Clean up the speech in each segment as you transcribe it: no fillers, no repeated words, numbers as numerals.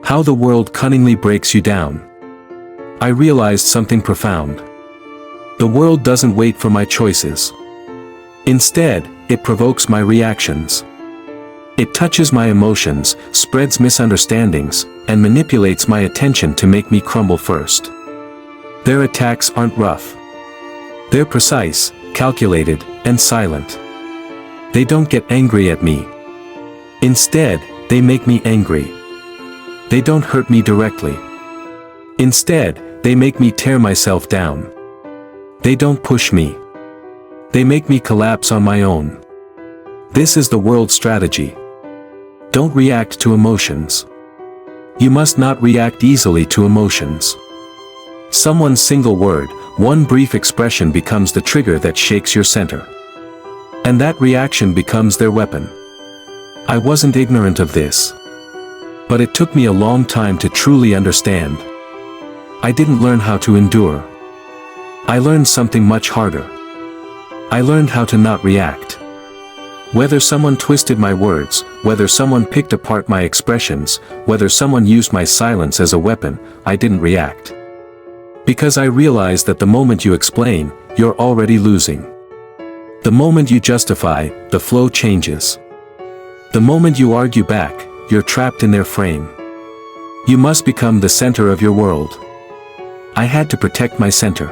How the world cunningly breaks you down. I realized something profound. The world doesn't wait for my choices. Instead, it provokes my reactions. It touches my emotions, spreads misunderstandings, and manipulates my attention to make me crumble first. Their attacks aren't rough. They're precise, calculated, and silent. They don't get angry at me. Instead, they make me angry. They don't hurt me directly. Instead, they make me tear myself down. They don't push me. They make me collapse on my own. This is the world's strategy. Don't react to emotions. You must not react easily to emotions. Someone's single word, one brief expression becomes the trigger that shakes your center. And that reaction becomes their weapon. I wasn't ignorant of this. But it took me a long time to truly understand. I didn't learn how to endure. I learned something much harder. I learned how to not react. Whether someone twisted my words, whether someone picked apart my expressions, whether someone used my silence as a weapon, I didn't react. Because I realized that the moment you explain, you're already losing. The moment you justify, the flow changes. The moment you argue back, you're trapped in their frame. You must become the center of your world. I had to protect my center.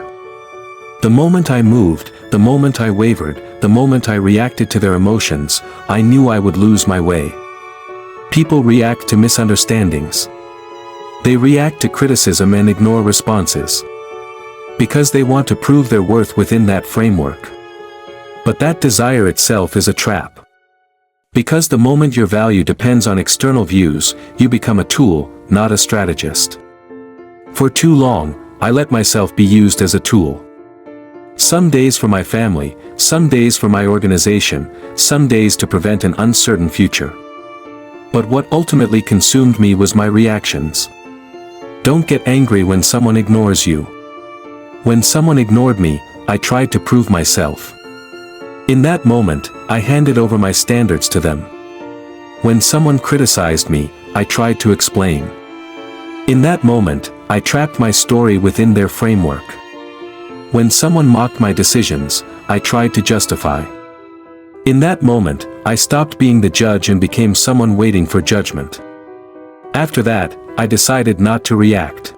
The moment I moved, the moment I wavered, the moment I reacted to their emotions, I knew I would lose my way. People react to misunderstandings. They react to criticism and ignore responses. Because they want to prove their worth within that framework. But that desire itself is a trap. Because the moment your value depends on external views, you become a tool, not a strategist. For too long, I let myself be used as a tool. Some days for my family, some days for my organization, some days to prevent an uncertain future. But what ultimately consumed me was my reactions. Don't get angry when someone ignores you. When someone ignored me, I tried to prove myself. In that moment, I handed over my standards to them. When someone criticized me, I tried to explain. In that moment, I trapped my story within their framework. When someone mocked my decisions, I tried to justify. In that moment, I stopped being the judge and became someone waiting for judgment. After that, I decided not to react.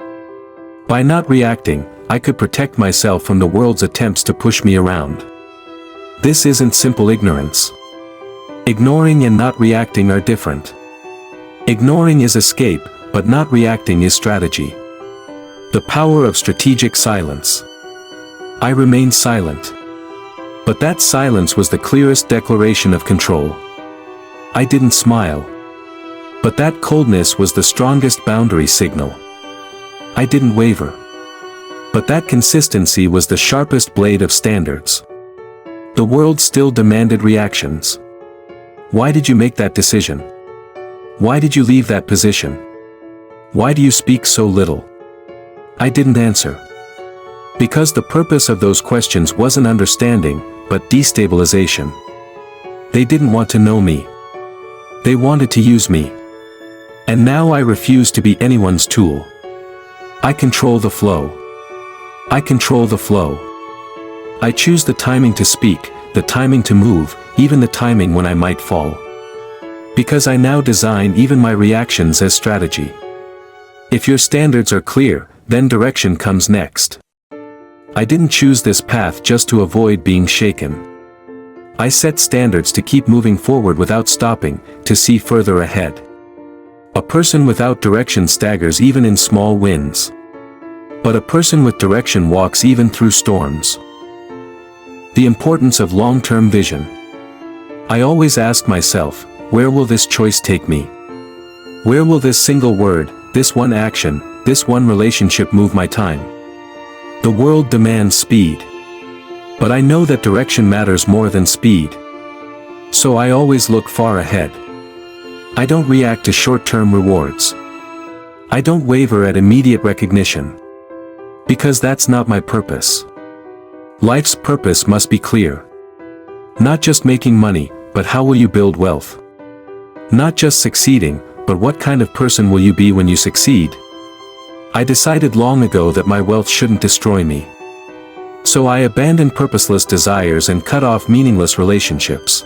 By not reacting, I could protect myself from the world's attempts to push me around. This isn't simple ignorance. Ignoring and not reacting are different. Ignoring is escape, but not reacting is strategy. The power of strategic silence. I remained silent. But that silence was the clearest declaration of control. I didn't smile. But that coldness was the strongest boundary signal. I didn't waver. But that consistency was the sharpest blade of standards. The world still demanded reactions. Why did you make that decision? Why did you leave that position? Why do you speak so little? I didn't answer. Because the purpose of those questions wasn't understanding, but destabilization. They didn't want to know me. They wanted to use me. And now I refuse to be anyone's tool. I control the flow. I control the flow. I choose the timing to speak, the timing to move, even the timing when I might fall. Because I now design even my reactions as strategy. If your standards are clear, then direction comes next. I didn't choose this path just to avoid being shaken. I set standards to keep moving forward without stopping, to see further ahead. A person without direction staggers even in small wins. But a person with direction walks even through storms. The importance of long-term vision. I always ask myself, where will this choice take me? Where will this single word, this one action, this one relationship move my time? The world demands speed. But I know that direction matters more than speed. So I always look far ahead. I don't react to short-term rewards. I don't waver at immediate recognition. Because that's not my purpose. Life's purpose must be clear. Not just making money, but how will you build wealth? Not just succeeding, but what kind of person will you be when you succeed? I decided long ago that my wealth shouldn't destroy me. So I abandoned purposeless desires and cut off meaningless relationships.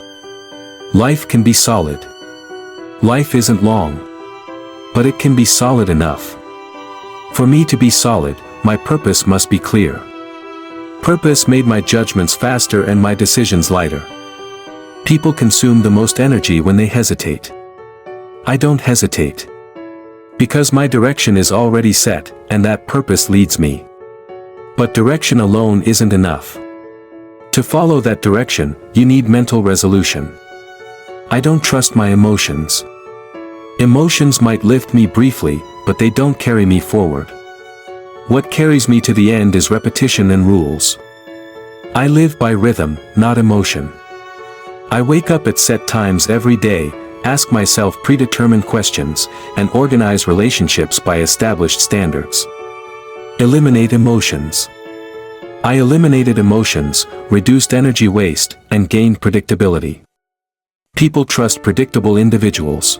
Life can be solid. Life isn't long. But it can be solid enough. For me to be solid, my purpose must be clear. Purpose made my judgments faster and my decisions lighter. People consume the most energy when they hesitate. I don't hesitate. Because my direction is already set, and that purpose leads me. But direction alone isn't enough. To follow that direction, you need mental resolution. I don't trust my emotions. Emotions might lift me briefly, but they don't carry me forward. What carries me to the end is repetition and rules. I live by rhythm, not emotion. I wake up at set times every day, ask myself predetermined questions, and organize relationships by established standards. Eliminate emotions. I eliminated emotions, reduced energy waste, and gained predictability. People trust predictable individuals.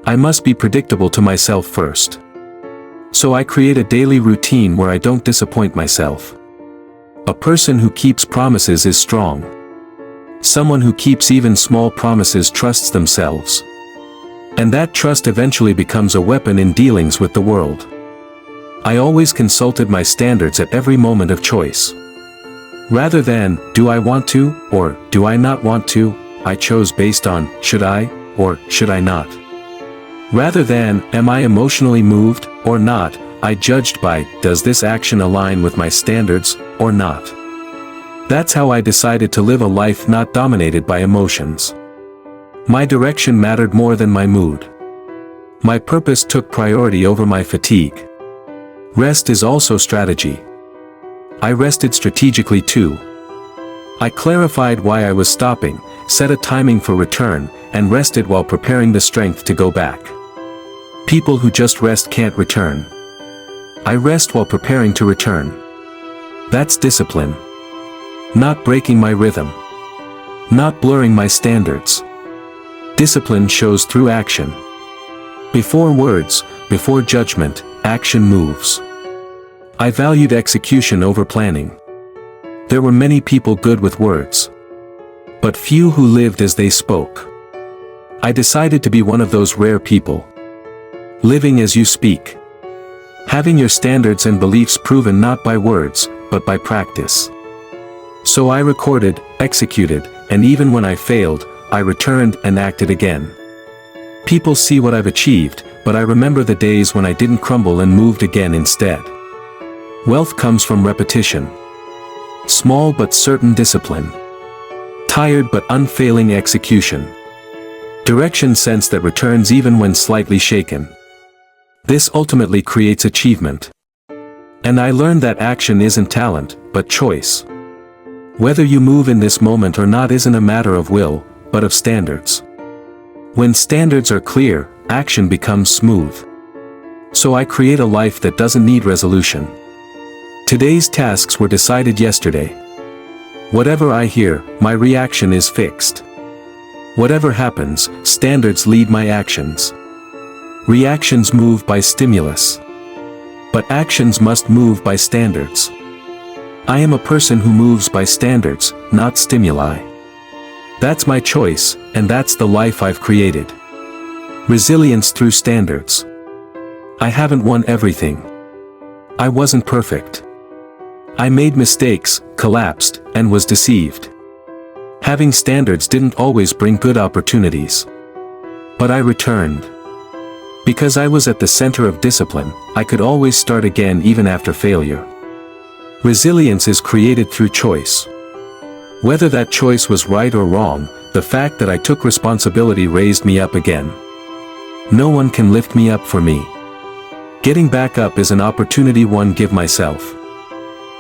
I must be predictable to myself first. So I create a daily routine where I don't disappoint myself. A person who keeps promises is strong. Someone who keeps even small promises trusts themselves. And that trust eventually becomes a weapon in dealings with the world. I always consulted my standards at every moment of choice. Rather than, do I want to, or do I not want to, I chose based on, should I, or should I not. Rather than, am I emotionally moved, or not, I judged by, does this action align with my standards, or not. That's how I decided to live a life not dominated by emotions. My direction mattered more than my mood. My purpose took priority over my fatigue. Rest is also strategy. I rested strategically too. I clarified why I was stopping, set a timing for return, and rested while preparing the strength to go back. People who just rest can't return. I rest while preparing to return. That's discipline. Not breaking my rhythm. Not blurring my standards. Discipline shows through action. Before words, before judgment, action moves. I valued execution over planning. There were many people good with words, but few who lived as they spoke. I decided to be one of those rare people. Living as you speak. Having your standards and beliefs proven not by words, but by practice. So I recorded, executed, and even when I failed, I returned and acted again. People see what I've achieved, but I remember the days when I didn't crumble and moved again instead. Wealth comes from repetition. Small but certain discipline. Tired but unfailing execution. Direction sense that returns even when slightly shaken. This ultimately creates achievement. And I learned that action isn't talent, but choice. Whether you move in this moment or not isn't a matter of will, but of standards. When standards are clear, action becomes smooth. So I create a life that doesn't need resolution. Today's tasks were decided yesterday. Whatever I hear, my reaction is fixed. Whatever happens, standards lead my actions. Reactions move by stimulus. But actions must move by standards. I am a person who moves by standards, not stimuli. That's my choice, and that's the life I've created. Resilience through standards. I haven't won everything. I wasn't perfect. I made mistakes, collapsed, and was deceived. Having standards didn't always bring good opportunities. But I returned. Because I was at the center of discipline, I could always start again even after failure. Resilience is created through choice. Whether that choice was right or wrong, the fact that I took responsibility raised me up again. No one can lift me up for me. Getting back up is an opportunity I give myself.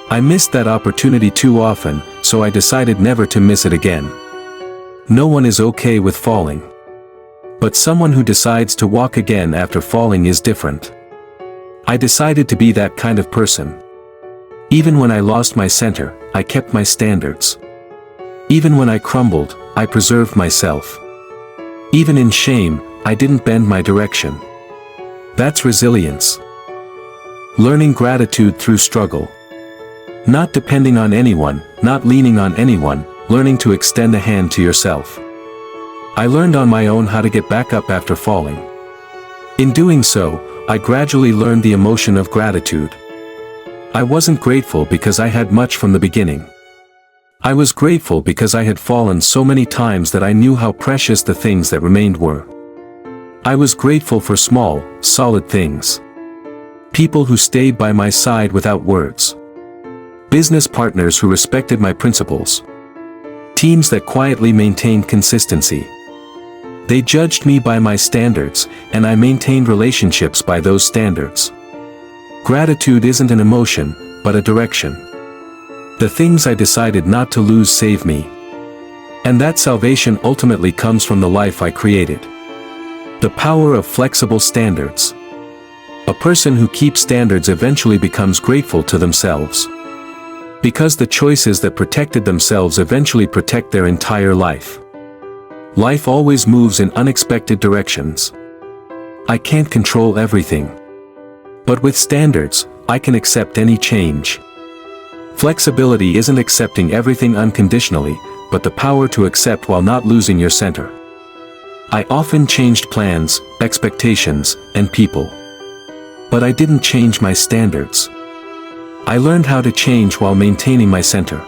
I missed that opportunity too often, so I decided never to miss it again. No one is okay with falling. But someone who decides to walk again after falling is different. I decided to be that kind of person. Even when I lost my center, I kept my standards. Even when I crumbled, I preserved myself. Even in shame, I didn't bend my direction. That's resilience. Learning gratitude through struggle. Not depending on anyone, not leaning on anyone, learning to extend a hand to yourself. I learned on my own how to get back up after falling. In doing so, I gradually learned the emotion of gratitude. I wasn't grateful because I had much from the beginning. I was grateful because I had fallen so many times that I knew how precious the things that remained were. I was grateful for small, solid things. People who stayed by my side without words. Business partners who respected my principles. Teams that quietly maintained consistency. They judged me by my standards, and I maintained relationships by those standards. Gratitude isn't an emotion, but a direction. The things I decided not to lose save me. And that salvation ultimately comes from the life I created. The power of flexible standards. A person who keeps standards eventually becomes grateful to themselves. Because the choices that protected themselves eventually protect their entire life. Life always moves in unexpected directions. I can't control everything. But with standards, I can accept any change. Flexibility isn't accepting everything unconditionally, but the power to accept while not losing your center. I often changed plans, expectations, and people. But I didn't change my standards. I learned how to change while maintaining my center.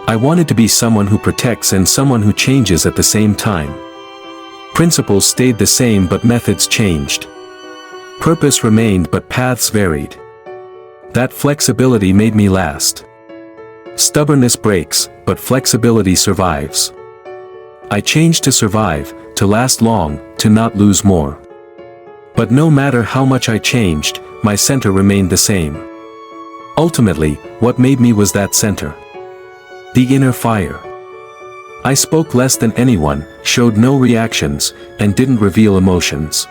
I wanted to be someone who protects and someone who changes at the same time. Principles stayed the same but methods changed. Purpose remained but paths varied. That flexibility made me last. Stubbornness breaks, but flexibility survives. I changed to survive, to last long, to not lose more. But no matter how much I changed, my center remained the same. Ultimately, what made me was that center. The inner fire. I spoke less than anyone, showed no reactions, and didn't reveal emotions.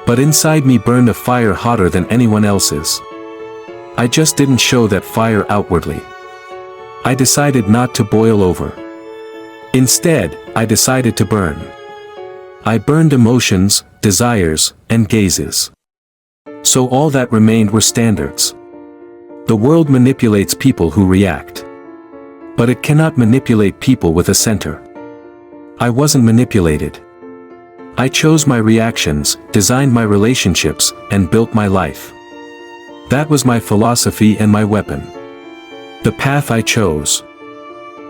But inside me burned a fire hotter than anyone else's. I just didn't show that fire outwardly. I decided not to boil over. Instead, I decided to burn. I burned emotions, desires, and gazes. So all that remained were standards. The world manipulates people who react. But it cannot manipulate people with a center. I wasn't manipulated. I chose my reactions, designed my relationships, and built my life. That was my philosophy and my weapon. The path I chose.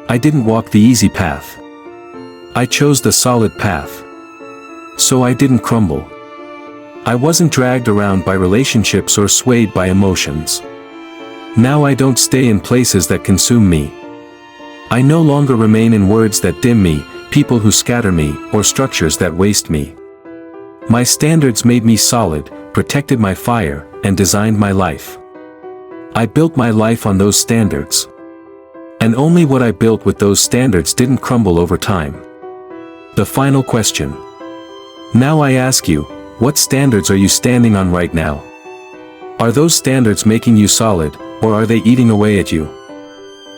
I didn't walk the easy path. I chose the solid path. So I didn't crumble. I wasn't dragged around by relationships or swayed by emotions. Now I don't stay in places that consume me. I no longer remain in words that dim me, people who scatter me, or structures that waste me. My standards made me solid, protected my fire, and designed my life. I built my life on those standards. And only what I built with those standards didn't crumble over time. The final question. Now I ask you, what standards are you standing on right now? Are those standards making you solid, or are they eating away at you?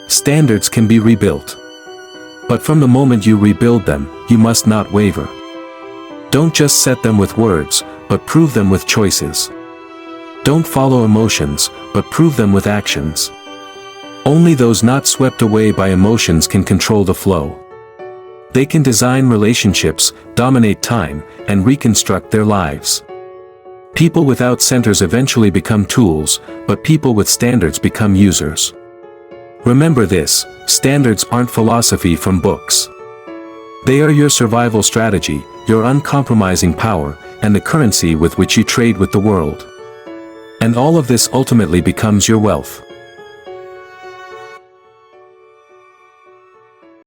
Standards can be rebuilt. But from the moment you rebuild them, you must not waver. Don't just set them with words, but prove them with choices. Don't follow emotions, but prove them with actions. Only those not swept away by emotions can control the flow. They can design relationships, dominate time, and reconstruct their lives. People without centers eventually become tools, but people with standards become users. Remember this, standards aren't philosophy from books. They are your survival strategy, your uncompromising power, and the currency with which you trade with the world. And all of this ultimately becomes your wealth.